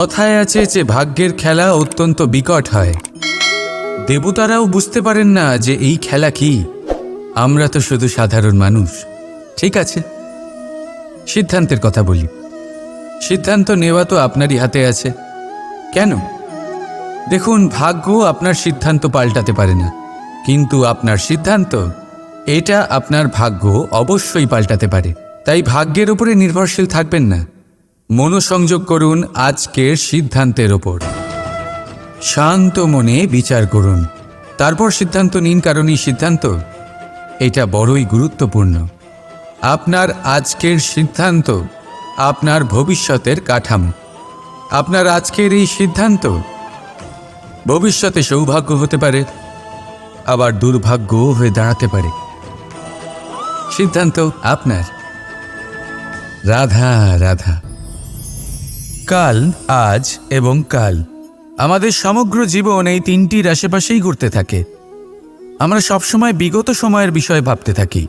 কথায় আছে যে ভাগ্যের খেলা অত্যন্ত বিকট হয়। দেবতারাও বুঝতে পারেন না যে এই খেলা কি। আমরা তো শুধু সাধারণ মানুষ। ঠিক আছে, সিদ্ধান্তের কথা বলি। সিদ্ধান্ত নেওয়া তো আপনারই হাতে আছে। কেন? দেখুন, ভাগ্য আপনার সিদ্ধান্ত পাল্টাতে পারে না, কিন্তু আপনার সিদ্ধান্ত, এটা আপনার ভাগ্য অবশ্যই পাল্টাতে পারে। তাই ভাগ্যের উপরে নির্ভরশীল থাকবেন না। মনোসংযোগ করুন আজকের সিদ্ধান্তের ওপর। শান্ত মনে বিচার করুন, তারপর সিদ্ধান্ত নিন, কারণ এই সিদ্ধান্ত এটা বড়ই গুরুত্বপূর্ণ। আপনার আজকের সিদ্ধান্ত আপনার ভবিষ্যতের কাঠামো। আপনার আজকের এই সিদ্ধান্ত ভবিষ্যতে সৌভাগ্য হতে পারে, আবার দুর্ভাগ্য হয়ে দাঁড়াতে পারে। সিদ্ধান্ত আপনার। রাধা রাধা। কাল, আজ এবং কাল, আমাদের সমগ্র জীবন এই তিনটির আশেপাশেই ঘুরতে থাকে। আমরা সবসময় বিগত সময়ের বিষয়ে ভাবতে থাকি।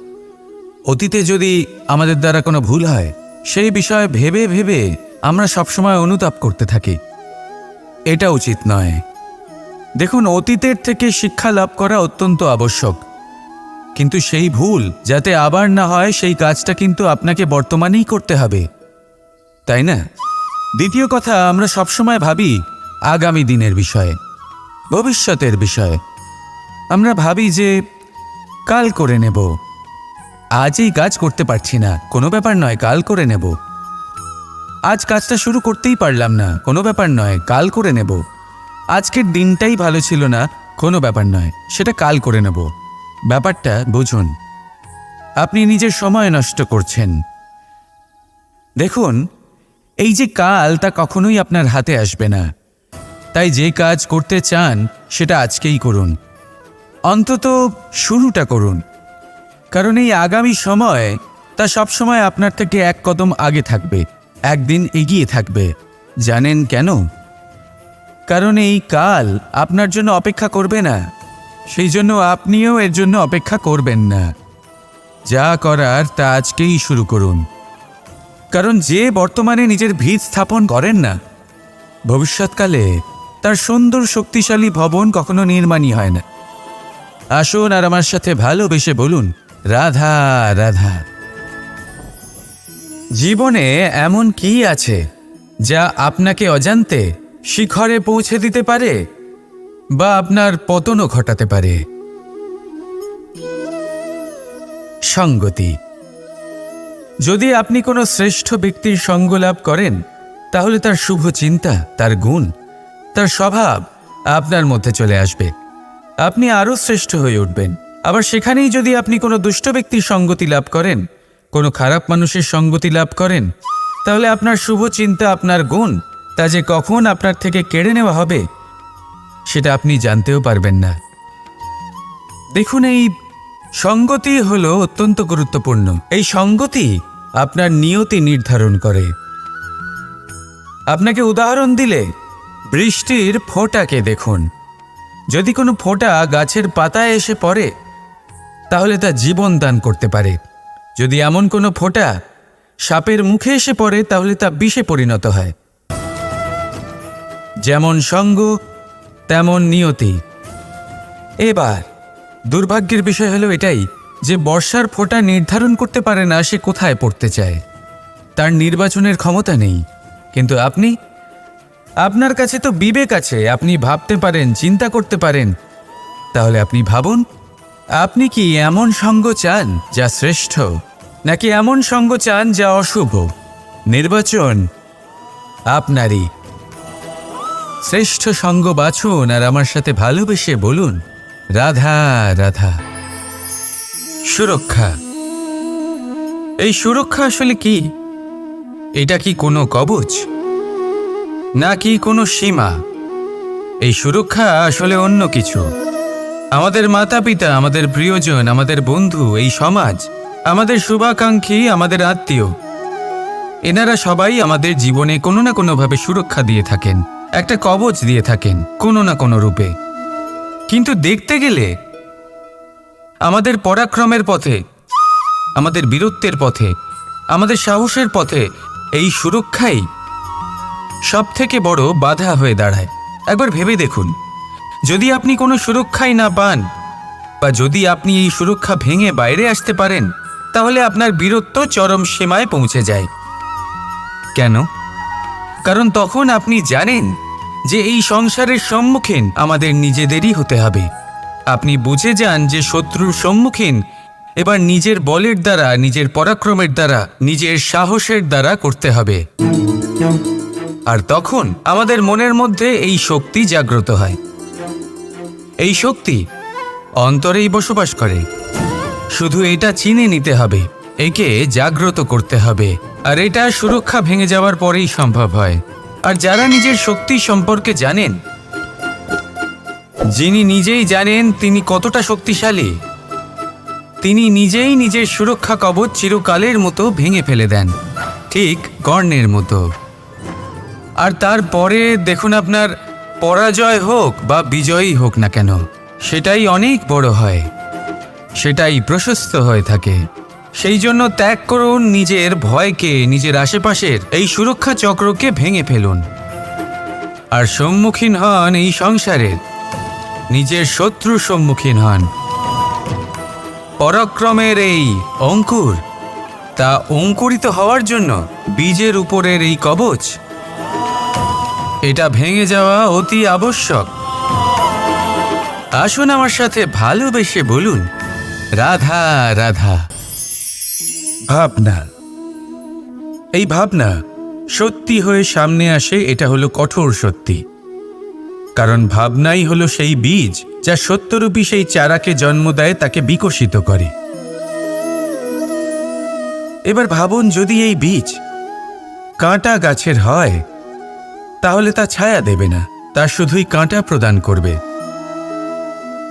অতীতে যদি আমাদের দ্বারা কোনো ভুল হয়, সেই বিষয়ে ভেবে ভেবে আমরা সবসময় অনুতাপ করতে থাকি। এটা উচিত নয়। দেখুন, অতীতের থেকে শিক্ষা লাভ করা অত্যন্ত আবশ্যক, কিন্তু সেই ভুল যাতে আবার না হয় সেই কাজটা কিন্তু আপনাকে বর্তমানেই করতে হবে, তাই না? দ্বিতীয় কথা, আমরা সবসময় ভাবি আগামী দিনের বিষয়ে, ভবিষ্যতের বিষয়ে। আমরা ভাবি যে কাল করে নেব, আজ এই কাজ করতে পারছি না, কোনো ব্যাপার নয়, কাল করে নেব। আজ কাজটা শুরু করতেই পারলাম না, কোনো ব্যাপার নয়, কাল করে নেব। আজকের দিনটাই ভালো ছিল না, কোনো ব্যাপার নয়, সেটা কাল করে নেব। ব্যাপারটা বুঝুন, আপনি নিজের সময় নষ্ট করছেন। দেখুন, এই যে কাল, তা কখনোই আপনার হাতে আসবে না। তাই যে কাজ করতে চান সেটা আজকেই করুন, অন্তত শুরুটা করুন। কারণ এই আগামী সময়, তা সবসময় আপনার থেকে এক কদম আগে থাকবে, একদিন এগিয়ে থাকবে। জানেন কেন? কারণ এই কাল আপনার জন্য অপেক্ষা করবে না, সেই জন্য আপনিও এর জন্য অপেক্ষা করবেন না। যা করার তা আজকেই শুরু করুন। কারণ যে বর্তমানে নিজের ভিত স্থাপন করেন না, ভবিষ্যৎকালে তার সুন্দর শক্তিশালী ভবন কখনো নির্মাণই হয় না। আসুন আর আমার সাথে ভালোবেসে বলুন, রাধা রাধা। জীবনে এমন কি আছে যা আপনাকে অজান্তে শিখরে পৌঁছে দিতে পারে বা আপনার পতনও ঘটাতে পারে? সঙ্গতি। যদি আপনি কোনো শ্রেষ্ঠ ব্যক্তির সঙ্গ লাভ করেন, তাহলে তার শুভ চিন্তা, তার গুণ, তার স্বভাব আপনার মধ্যে চলে আসবে। আপনি আরও শ্রেষ্ঠ হয়ে উঠবেন। আবার সেখানেই যদি আপনি কোনো দুষ্ট ব্যক্তির সঙ্গতি লাভ করেন, কোনো খারাপ মানুষের সঙ্গতি লাভ করেন, তাহলে আপনার শুভ চিন্তা, আপনার গুণ, তা যে কখন আপনার থেকে কেড়ে নেওয়া হবে সেটা আপনি জানতেও পারবেন না। দেখুন, এই সঙ্গতি হলো অত্যন্ত গুরুত্বপূর্ণ। এই সঙ্গতি আপনার নিয়তি নির্ধারণ করে। আপনাকে উদাহরণ দিলে, বৃষ্টির ফোঁটাকে দেখুন। যদি কোনো ফোঁটা গাছের পাতায় এসে পড়ে, তাহলে তা জীবন দান করতে পারে। যদি এমন কোনো ফোঁটা সাপের মুখে এসে পড়ে, তাহলে তা বিষে পরিণত হয়। যেমন সঙ্গ, তেমন নিয়তি। এবার দুর্ভাগ্যের বিষয় হলো এটাই যে বর্ষার ফোঁটা নির্ধারণ করতে পারে না সে কোথায় পড়তে চায়। তার নির্বাচনের ক্ষমতা নেই। কিন্তু আপনি, আপনার কাছে তো বিবেক আছে, আপনি ভাবতে পারেন, চিন্তা করতে পারেন। তাহলে আপনি ভাবুন, আপনি কি এমন সঙ্গ চান যা শ্রেষ্ঠ, নাকি এমন সঙ্গ চান যা অশুভ? নির্বাচন আপনারই। শ্রেষ্ঠ সঙ্গ বাছুন আর আমার সাথে ভালোবেসে বলুন, রাধা রাধা। সুরক্ষা। এই সুরক্ষা আসলে কি? এটা কি কোনো কবচ, নাকি কোনো সীমা? এই সুরক্ষা আসলে অন্য কিছু। আমাদের মাতা পিতা, আমাদের প্রিয়জন, আমাদের বন্ধু, এই সমাজ, আমাদের শুভাকাঙ্ক্ষী, আমাদের আত্মীয়, এনারা সবাই আমাদের জীবনে কোনো না কোনোভাবে সুরক্ষা দিয়ে থাকেন, একটা কবচ দিয়ে থাকেন কোনো না কোনো রূপে। কিন্তু দেখতে গেলে আমাদের পরাক্রমের পথে, আমাদের বীরত্বের পথে, আমাদের সাহসের পথে এই সুরক্ষাই সবথেকে বড় বাধা হয়ে দাঁড়ায়। একবার ভেবে দেখুন, যদি আপনি কোনো সুরক্ষাই না পান বা যদি আপনি এই সুরক্ষা ভেঙে বাইরে আসতে পারেন, তাহলে আপনার বীরত্ব চরম সীমায় পৌঁছে যায়। কেন? কারণ তখন আপনি জানেন যে এই সংসারের সম্মুখীন আমাদের নিজেদেরই হতে হবে। আপনি বুঝে যান যে শত্রুর সম্মুখীন এবার নিজের বলের দ্বারা, নিজের পরাক্রমের দ্বারা, নিজের সাহসের দ্বারা করতে হবে। আর তখন আমাদের মনের মধ্যে এই শক্তি জাগ্রত হয়। এই শক্তি অন্তরেই বসবাস করে। শুধু এটা চিনে নিতে হবে, একে জাগ্রত করতে হবে। আর এটা সুরক্ষা ভেঙে যাওয়ার পরেই সম্ভব হয়। আর যারা নিজের শক্তি সম্পর্কে জানেন, যিনি নিজেই জানেন তিনি কতটা শক্তিশালী, তিনি নিজেই নিজের সুরক্ষা কবচ চিরকালের মতো ভেঙে ফেলে দেন, ঠিক কর্ণের মতো। আর তারপরে দেখুন, আপনার পরাজয় হোক বা বিজয়ী হোক না কেন, সেটাই অনেক বড় হয়, সেটাই প্রশস্ত হয়ে থাকে। সেই জন্য ত্যাগ করুন নিজের ভয়কে, নিজের আশেপাশের এই সুরক্ষা চক্রকে ভেঙে ফেলুন আর সম্মুখীন হন এই সংসারের, নিজের শত্রুর সম্মুখীন হন। পরাক্রমের এই অঙ্কুর, তা অঙ্কুরিত হওয়ার জন্য বীজের উপরের এই কবচ, এটা ভেঙে যাওয়া অতি আবশ্যক। আসুন আমার সাথে ভালোবেসে বলুন, রাধা রাধা। ভাবনা, এই ভাবনা সত্যি হয়ে সামনে আসে, এটা হলো কঠোর সত্যি। কারণ ভাবনাই হলো সেই বীজ যা সত্যরূপী সেই চারাকে জন্ম দেয়, তাকে বিকশিত করে। এবার ভাবুন, যদি এই বীজ কাঁটা গাছের হয় তাহলে তা ছায়া দেবে না, তা শুধুই কাঁটা প্রদান করবে।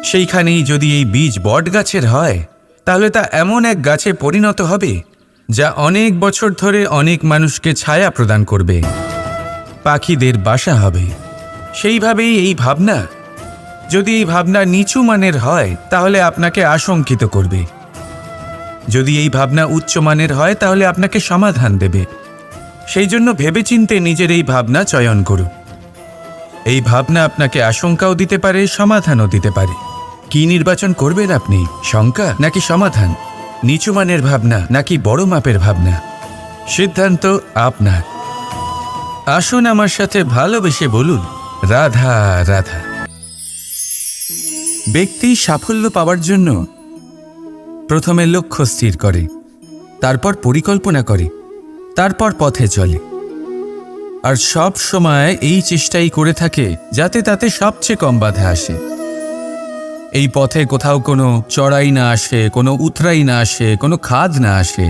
সেইখানেই যদি এই বীজ বট গাছের হয় তাহলে তা এমন এক গাছে পরিণত হবে যা অনেক বছর ধরে অনেক মানুষকে ছায়া প্রদান করবে, পাখিদের বাসা হবে। সেইভাবেই এই ভাবনা, যদি এই ভাবনা নিচু মানের হয় তাহলে আপনাকে আশঙ্কিত করবে, যদি এই ভাবনা উচ্চ মানের হয় তাহলে আপনাকে সমাধান দেবে। সেই জন্য ভেবেচিন্তে নিজের এই ভাবনা চয়ন করুন। এই ভাবনা আপনাকে আশঙ্কাও দিতে পারে, সমাধানও দিতে পারে। কি নির্বাচন করবেন আপনি, শঙ্কা নাকি সমাধান? নিচু মানের ভাবনা নাকি বড় মাপের ভাবনা? সিদ্ধান্ত আপনার। আসুন আমার সাথে ভালোবেসে বলুন, রাধা রাধা। ব্যক্তি সাফল্য পাওয়ার জন্য প্রথমে লক্ষ্য স্থির করে, তারপর পরিকল্পনা করে, তারপর পথে চলে। আর সব সময় এই চেষ্টাই করে থাকে যাতে তাতে সবচেয়ে কম বাধা আসে। এই পথে কোথাও কোনো চড়াই না আসে, কোনো উতরাই না আসে, কোনো খাদ না আসে।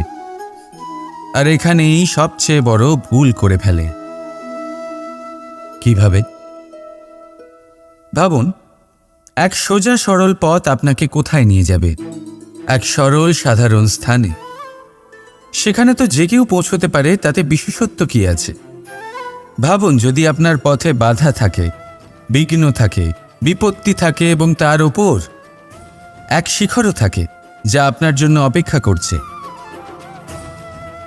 আর এখানেই সবচেয়ে বড় ভুল করে ফেলে। কিভাবে? ভাবুন, এক সোজা সরল পথ আপনাকে কোথায় নিয়ে যাবে? এক সরল সাধারণ স্থানে। সেখানে তো যে কেউ পৌঁছতে পারে, তাতে বিশেষত্ব কি আছে? ভাবুন, যদি আপনার পথে বাধা থাকে, বিঘ্ন থাকে, বিপত্তি থাকে এবং তার ওপর এক শিখরও থাকে যা আপনার জন্য অপেক্ষা করছে,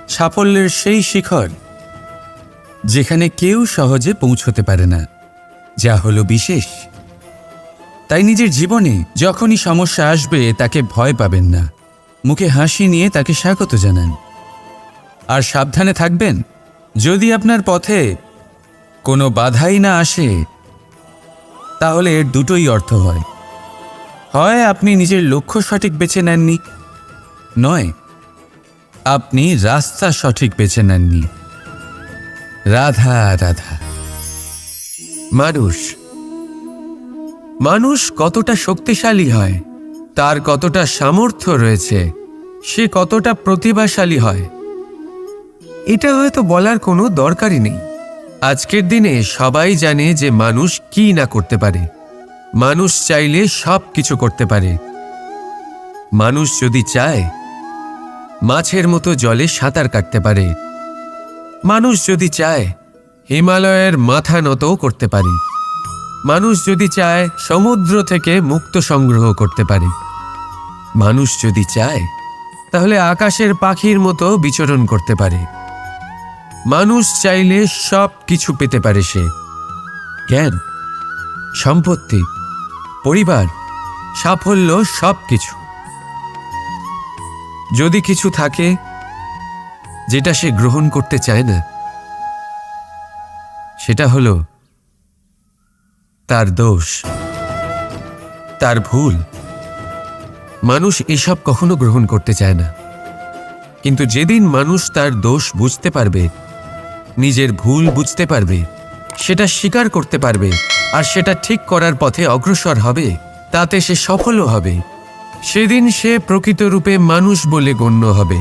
সাফল্যের সেই শিখর যেখানে কেউ সহজে পৌঁছতে পারে না, যা হলো বিশেষ। তাই নিজের জীবনে যখনই সমস্যা আসবে তাকে ভয় পাবেন না, মুখে হাসি নিয়ে তাকে স্বাগত জানান। আর সাবধানে থাকবেন, যদি আপনার পথে কোনো বাধাই না আসে তাহলে এর দুটোই অর্থ হয়। হয় আপনি নিজের লক্ষ্য সঠিক বেছে নেননি, নয় আপনি রাস্তা সঠিক বেছে নেননি। রাধা রাধা। মানুষ কতটা শক্তিশালী হয়, তার কতটা সামর্থ্য রয়েছে, সে কতটা প্রতিভাশালী হয়, এটা হয়তো বলার কোনো দরকারই নেই। আজকের দিনে সবাই জানে যে মানুষ কি না করতে পারে। মানুষ চাইলে সব কিছু করতে পারে। মানুষ যদি চায় মাছের মতো জলে সাঁতার কাটতে পারে। মানুষ যদি চায় হিমালয়ের মাথা নতও করতে পারে। মানুষ যদি চায় সমুদ্র থেকে মুক্ত সংগ্রহ করতে পারে। মানুষ যদি চায় তাহলে আকাশের পাখির মতো বিচরণ করতে পারে। মানুষ চাইলে সব কিছু পেতে পারে, সে জ্ঞান, সম্পত্তি, পরিবার, সাফল্য, সব কিছু। যদি কিছু থাকে যেটা সে গ্রহণ করতে চায় না, সেটা হলো তার দোষ, তার ভুল। মানুষ এসব কখনো গ্রহণ করতে চায় না, কিন্তু যেদিন মানুষ তার দোষ বুঝতে পারবে, নিজের ভুল বুঝতে পারবে, সেটা স্বীকার করতে পারবে আর সেটা ঠিক করার পথে অগ্রসর হবে, তাতে সে সফলও হবে, সেদিন সে প্রকৃত রূপে মানুষ বলে গণ্য হবে।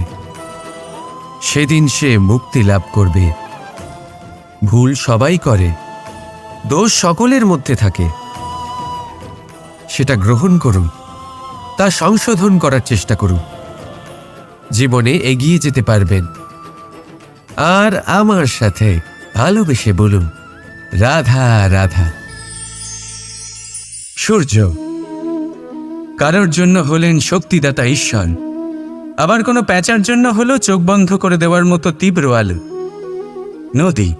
সেদিন সে মুক্তি লাভ করবে। ভুল সবাই করে, দোষ সকলের মধ্যে থাকে। সেটা গ্রহণ করুন, তা সংশোধন করার চেষ্টা করুন, জীবনে এগিয়ে যেতে পারবেন। আর আমার সাথে ভালোবেসে বলুন, রাধা রাধা। সূর্য কারোর জন্য হলেন শক্তিদাতা ঈশ্বর, আবার কোনো প্যাঁচার জন্য হলো চোখ বন্ধ করে দেওয়ার মতো তীব্র আলো। নদী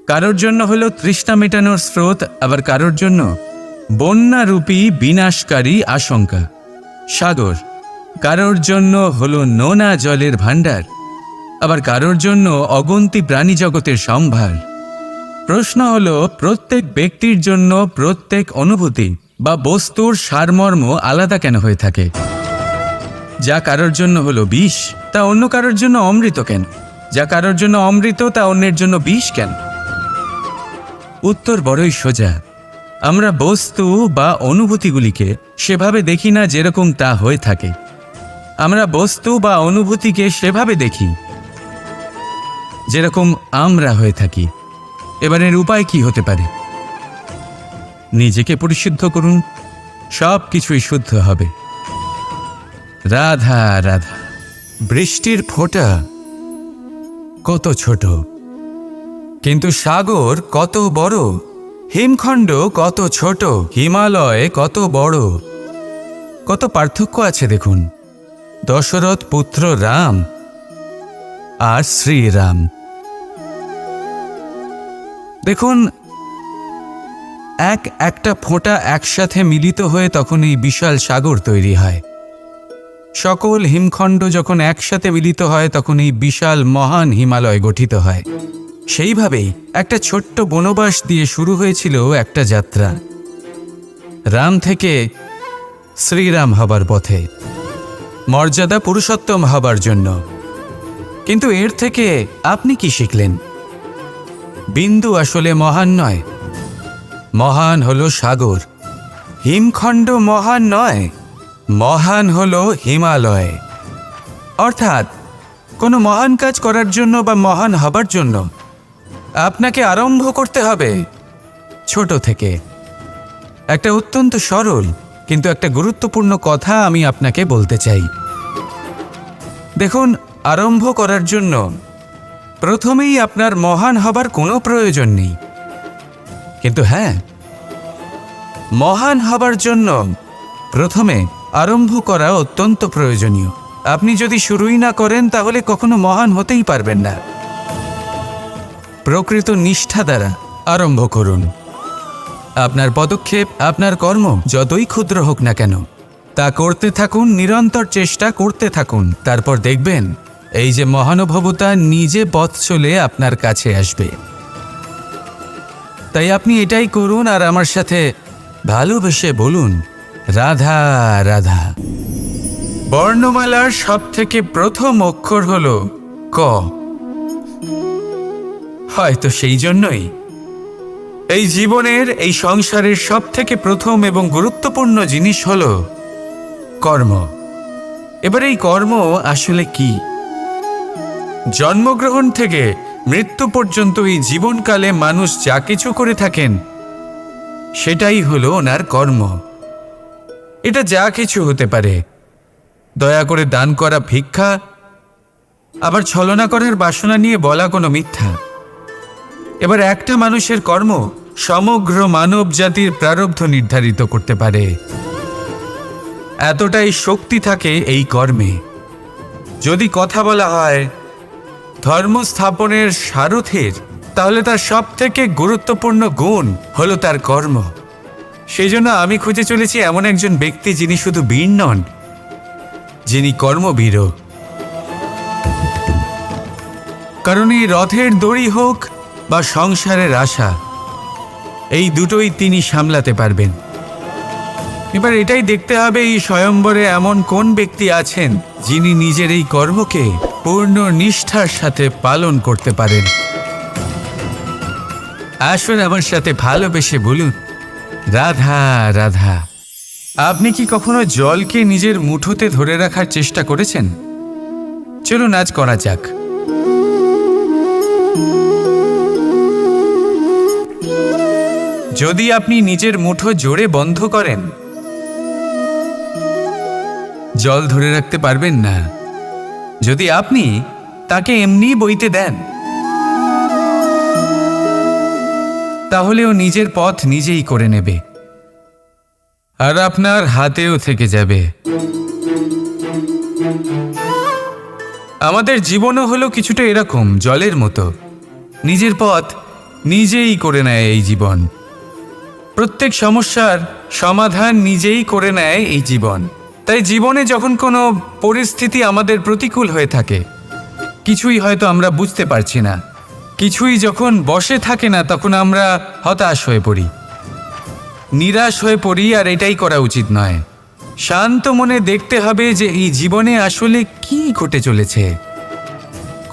কারোর জন্য হলো তৃষ্ণা মেটানোর স্রোত, আবার কারোর জন্য বন্যারূপী বিনাশকারী আশঙ্কা। সাগর কারোর জন্য হলো নোনা জলের ভাণ্ডার, আবার কারোর জন্য অগন্তি প্রাণী জগতের সম্ভার। প্রশ্ন হলো, প্রত্যেক ব্যক্তির জন্য প্রত্যেক অনুভূতি বা বস্তুর সারমর্ম আলাদা কেন হয়ে থাকে? যা কারোর জন্য হলো বিষ, তা অন্য কারোর জন্য অমৃত কেন? যা কারোর জন্য অমৃত, তা অন্যের জন্য বিষ কেন? উত্তর বড়ই সোজা। আমরা বস্তু বা অনুভূতিগুলিকে সেভাবে দেখি না যেরকম তা হয়ে থাকে। আমরা বস্তু বা অনুভূতিকে সেভাবে দেখি যেরকম আমরা হয়ে থাকি। এবারের উপায় কি হতে পারে? নিজেকে পরিশুদ্ধ করুন, সব কিছুই শুদ্ধ হবে। রাধা রাধা। বৃষ্টির ফোঁটা কত ছোট, কিন্তু সাগর কত বড়। হিমখণ্ড কত ছোট, হিমালয় কত বড়। কত পার্থক্য আছে দেখুন। দশরথ পুত্র রাম আর শ্রীরাম। দেখুন, একটা ফোঁটা একসাথে মিলিত হয়ে তখন এই বিশাল সাগর তৈরি হয়। সকল হিমখণ্ড যখন একসাথে মিলিত হয় তখন এই বিশাল মহান হিমালয় গঠিত হয়। সেইভাবেই একটা ছোট্ট বনবাস দিয়ে শুরু হয়েছিল একটা যাত্রা, রাম থেকে শ্রীরাম হবার পথে, মর্যাদা পুরুষোত্তম হবার জন্য। কিন্তু এর থেকে আপনি কি শিখলেন? বিন্দু আসলে মহান নয়, মহান হলো সাগর। হিমখণ্ড মহান নয়, মহান হলো হিমালয়। অর্থাৎ কোনো মহান কাজ করার জন্য বা মহান হবার জন্য আপনাকে আরম্ভ করতে হবে ছোট থেকে। একটা অত্যন্ত সরল কিন্তু একটা গুরুত্বপূর্ণ কথা আমি আপনাকে বলতে চাই। দেখুন, আরম্ভ করার জন্য প্রথমেই আপনার মহান হবার কোনো প্রয়োজন নেই, কিন্তু হ্যাঁ, মহান হবার জন্য প্রথমে আরম্ভ করা অত্যন্ত প্রয়োজনীয়। আপনি যদি শুরুই না করেন তাহলে কখনো মহান হতেই পারবেন না। প্রকৃত নিষ্ঠা দ্বারা আরম্ভ করুন। আপনার পদক্ষেপ, আপনার কর্ম যতই ক্ষুদ্র হোক না কেন, তা করতে থাকুন, নিরন্তর চেষ্টা করতে থাকুন। তারপর দেখবেন এই যে মহানুভবতা নিজে পথ চলে আপনার কাছে আসবে। তাই আপনি এটাই করুন আর আমার সাথে ভালোবেসে বলুন, রাধা রাধা। বর্ণমালার সব থেকে প্রথম অক্ষর হলো ক। হয়তো সেই জন্যই এই জীবনের, এই সংসারের সব থেকে প্রথম এবং গুরুত্বপূর্ণ জিনিস হলো কর্ম। এবার এই কর্ম আসলে কি? জন্মগ্রহণ থেকে মৃত্যু পর্যন্ত এই জীবনকালে মানুষ যা কিছু করে থাকেন সেটাই হলো ওনার কর্ম। এটা যা কিছু হতে পারে, দয়া করে দান করা ভিক্ষা, আবার ছলনা করার বাসনা নিয়ে বলা কোনো মিথ্যা। এবার একটা মানুষের কর্ম সমগ্র মানব জাতির প্রারব্ধ নির্ধারিত করতে পারে। এতটাই শক্তি থাকে এই কর্মে। যদি কথা বলা হয় ধর্ম স্থাপনের সারথীর, তাহলে তার সব থেকে গুরুত্বপূর্ণ গুণ হলো তার কর্ম। সেই জন্য আমি খুঁজে চলেছি এমন একজন ব্যক্তি যিনি শুধু বীর নন, যিনি কর্মবীরও। কারণ এই রথের দড়ি হোক বা সংসারের আশা, এই দুটোই তিনি সামলাতে পারবেন। এবার এটাই দেখতে হবে এই স্বয়ম্বরে এমন কোন ব্যক্তি আছেন যিনি নিজের এই কর্মকে পূর্ণ নিষ্ঠার সাথে পালন করতে পারেন। আসুন আমার সাথে ভালোবেসে বলুন, রাধা রাধা। আপনি কি কখনো জলকে নিজের মুঠোতে ধরে রাখার চেষ্টা করেছেন? চলুন আজ করা যাক। যদি আপনি নিজের মুঠো জোরে বন্ধ করেন, জল ধরে রাখতে পারবেন না। যদি আপনি তাকে এমনি বইতে দেন, তাহলে ও নিজের পথ নিজেই করে নেবে, আর আপনার হাতেও থেকে যাবে। আমাদের জীবনও হলো কিছুটা এরকম, জলের মতো। নিজের পথ নিজেই করে নেয় এই জীবন। প্রত্যেক সমস্যার সমাধান নিজেই করে নেয় এই জীবন। তাই জীবনে যখন কোনো পরিস্থিতি আমাদের প্রতিকূল হয়ে থাকে, কিছুই হয়তো আমরা বুঝতে পারছি না, কিছুই যখন বসে থাকে না, তখন আমরা হতাশ হয়ে পড়ি, নিরাশ হয়ে পড়ি। আর এটাই করা উচিত নয়। শান্ত মনে দেখতে হবে যে এই জীবনে আসলে কি ঘটে চলেছে।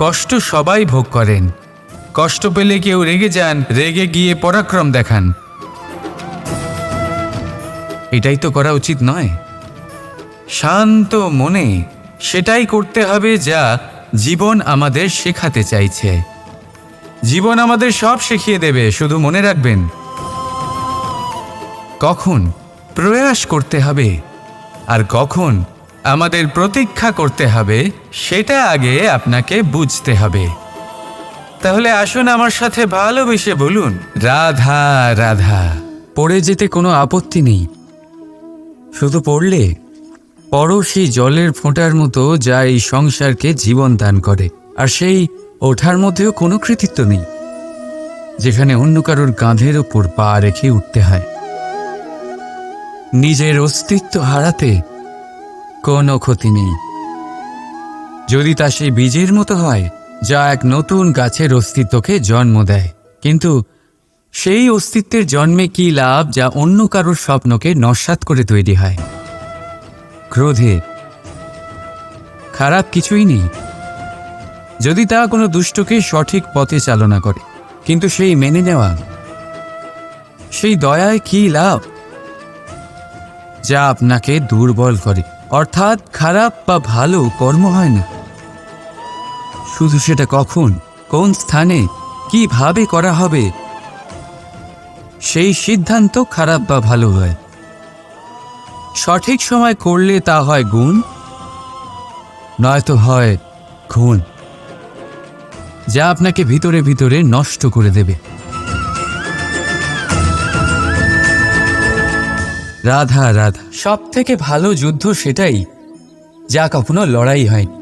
কষ্ট সবাই ভোগ করেন। কষ্ট পেলে কেউ রেগে যান, রেগে গিয়ে পরাক্রম দেখান। এটাই তো করা উচিত নয়। শান্ত মনে সেটাই করতে হবে যা জীবন আমাদের শেখাতে চাইছে। জীবন আমাদের সব শিখিয়ে দেবে, শুধু মনে রাখবেন কখন প্রয়াস করতে হবে আর কখন আমাদের প্রতীক্ষা করতে হবে, সেটা আগে আপনাকে বুঝতে হবে। তাহলে আসুন আমার সাথে ভালোবেসে বলুন, রাধা রাধা। পড়ে যেতে কোনো আপত্তি নেই, শুধু পড়লে পরও সেই জলের ফোঁটার মতো যা এই সংসারকে জীবন দান করে। আর সেই ওঠার মধ্যেও কোনো কৃতিত্ব নেই, যেখানে অন্য কারোর কাঁধের ওপর পা রেখে উঠতে হয়। নিজের অস্তিত্ব হারাতে কোনো ক্ষতি নেই, যদি তা সেই বীজের মতো হয় যা এক নতুন গাছের অস্তিত্বকে জন্ম দেয়। কিন্তু সেই অস্তিত্বের জন্মে কি লাভ যা অন্য কারোর স্বপ্নকে নস্যাৎ করে তৈরি হয়? ক্রোধে খারাপ কিছুই নেই, যদি তা কোনো দুষ্টকে সঠিক পথে চালনা করে। কিন্তু সেই মেনে নেওয়া, সেই দয়ায় কি লাভ যা আপনাকে দুর্বল করে? অর্থাৎ খারাপ বা ভালো কর্ম হয় না, শুধু সেটা কখন, কোন স্থানে, কিভাবে করা হবে, সেই সিদ্ধান্ত খারাপ বা ভালো হয়। সঠিক সময় করলে তা হয় গুণ, নয়তো হয় খুন, যা আপনাকে ভিতরে ভিতরে নষ্ট করে দেবে। রাধা রাধা। সব থেকে ভালো যুদ্ধ সেটাই যা কখনো লড়াই হয়নি,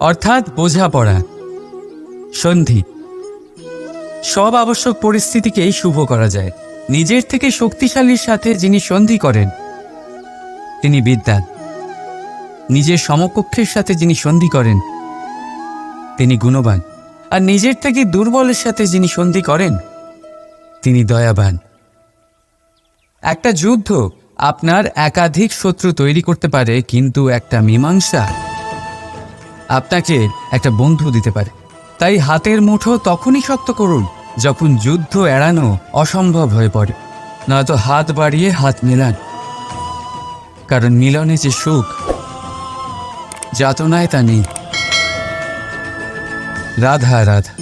অর্থাৎ বোঝাপড়া, সন্ধি। সব আবশ্যক পরিস্থিতিকেই শুভ করা যায়। নিজের থেকে শক্তিশালীর সাথে যিনি সন্ধি করেন তিনি বিদ্বান। নিজের সমকক্ষের সাথে যিনি সন্ধি করেন তিনি গুণবান। আর নিজের থেকে দুর্বলের সাথে যিনি সন্ধি করেন তিনি দয়াবান। একটা যুদ্ধ আপনার একাধিক শত্রু তৈরি করতে পারে, কিন্তু একটা মীমাংসা আপনাকে একটা বন্ধু দিতে পারে। তাই হাতের মুঠো তখনই শক্ত করুন যখন যুদ্ধ এড়ানো অসম্ভব হয়ে পড়ে, নয়তো হাত বাড়িয়ে হাত মেলান। কারণ মিলনে যে সুখ, যাতনায় তা নেই। রাধা রাধা।